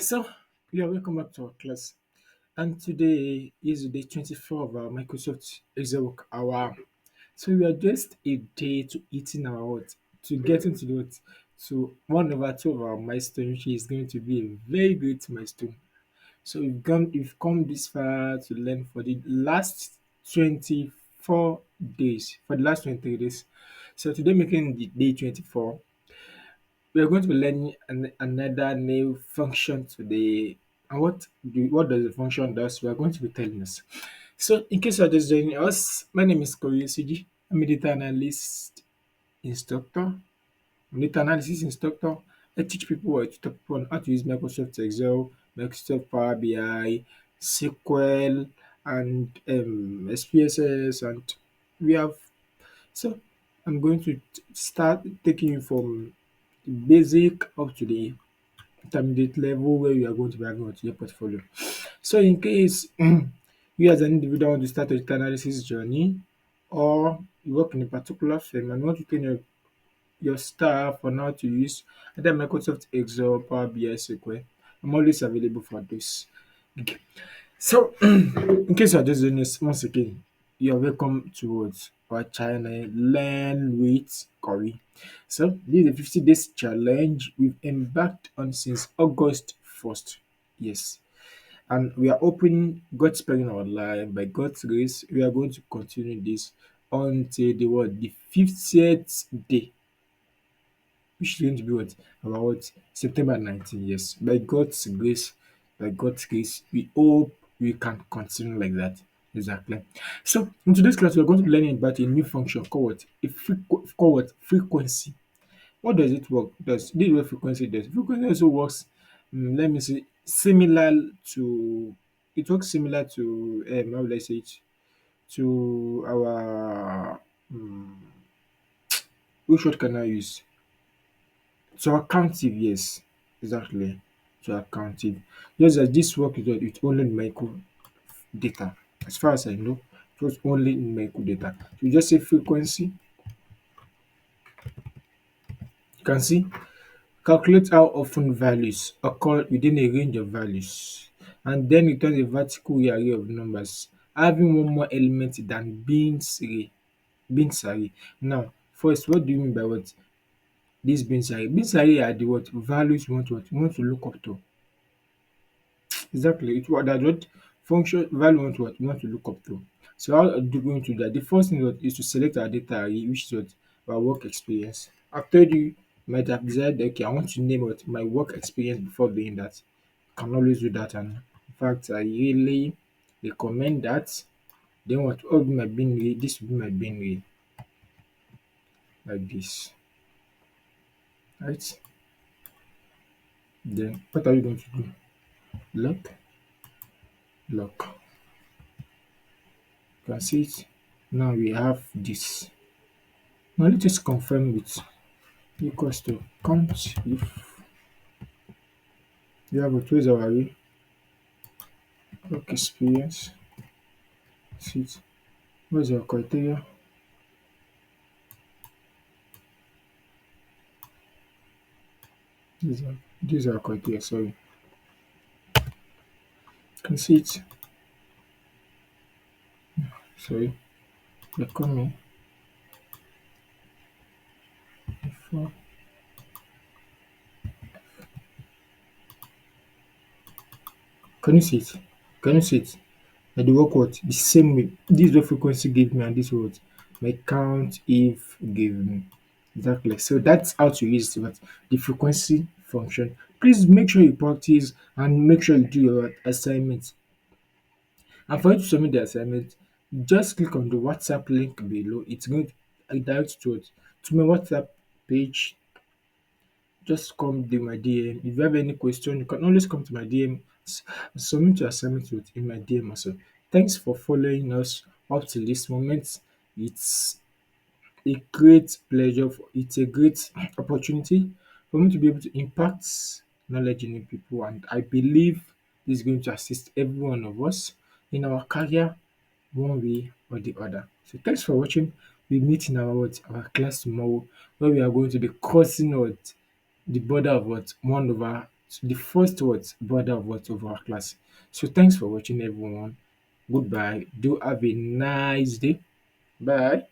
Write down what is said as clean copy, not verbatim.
So, yeah, welcome back to our class. And today is the day 24 of our Microsoft ExcelWorkHour. So, we are just a day to eating our what? To getting to the what? To one over two of our milestone, which is going to be a very great milestone. So, we've come this far to learn for the last 24 days, for the last 23 days. So, today, making the day 24, we are going to be learning another new function today. And what does the function does? We are going to be telling us. So, in case you are just joining us, my name is Koryosiji. I'm a data analyst instructor. I'm a data analysis instructor. I teach people or tutor people on how to use Microsoft Excel, Microsoft Power BI, SQL, and SPSS, and we have. So, I'm going to start taking you from basic up to the intermediate level where you are going to be having your portfolio. So in case you as an individual want to start a data analysis journey or you work in a particular firm and want to train your staff on how to use either Microsoft Excel, Power BI, SQL, I'm always available for this. Okay. So, in case you're just doing this, once again, you're welcome towards our channel Learn with Corey. So, this is a 50 days challenge we've embarked on since August 1st. Yes, and we are opening God's Spelling Our Life. By God's grace, we are going to continue this until the 50th day, which is going to be what about September 19. Yes, by God's grace, we hope we can continue like that. Exactly. So in today's class, we're going to be learning about a new function called what? Called what? Frequency. What does it work? This is what frequency does. Frequency also works. Let me see. Similar to it works similar to how will I say it? To our which word can I use? So accountive, yes, exactly. So accountive. Just as this work is with only numerical data. As far as I know, it was only numerical data. So you just say frequency. You can see calculate how often values occur within a range of values, and then return a vertical array of numbers having one more element than Bin's array. Bin's array. Now, first, what do you mean by what? This Bin's array. Bin's array are the what values you want to look up to. Exactly. That's what function value we want to look up to. So how do we going to do that? The first thing is to select our data array, which is what our work experience. I've told you might have decided okay, I want to name what my work experience before doing that. Can always do that, and in fact I really recommend that. Then what will be my bin array? This will be my bin array like this. Right? Then what are you going to do? Lock, lock. You can see it. Now we have this. Now let's just confirm with equals to count if you have a trace of array work experience seat. What's your criteria? These are criteria, sorry. You can see it. Sorry. They're coming before. Can you see it? Can you see it? I do work what? The same way. This is what frequency gave me and this what my count if gave me. Exactly. So that's how to use the frequency function. Please make sure you practice and make sure you do your assignments. And for you to submit the assignment, just click on the WhatsApp link below. It's going to direct to my WhatsApp page. Just come to my DM. If you have any question, you can always come to my DM. Submit your assignment in my DM also. Thanks for following us up to this moment. It's a great pleasure. It's a great opportunity for me to be able to impact knowledge in people, and I believe this is going to assist every one of us in our career one way or the other. So thanks for watching. We meet in our class tomorrow where we are going to be crossing the border of 1 over the first what border of what of our class. So thanks for watching everyone. Goodbye. Do have a nice day. Bye.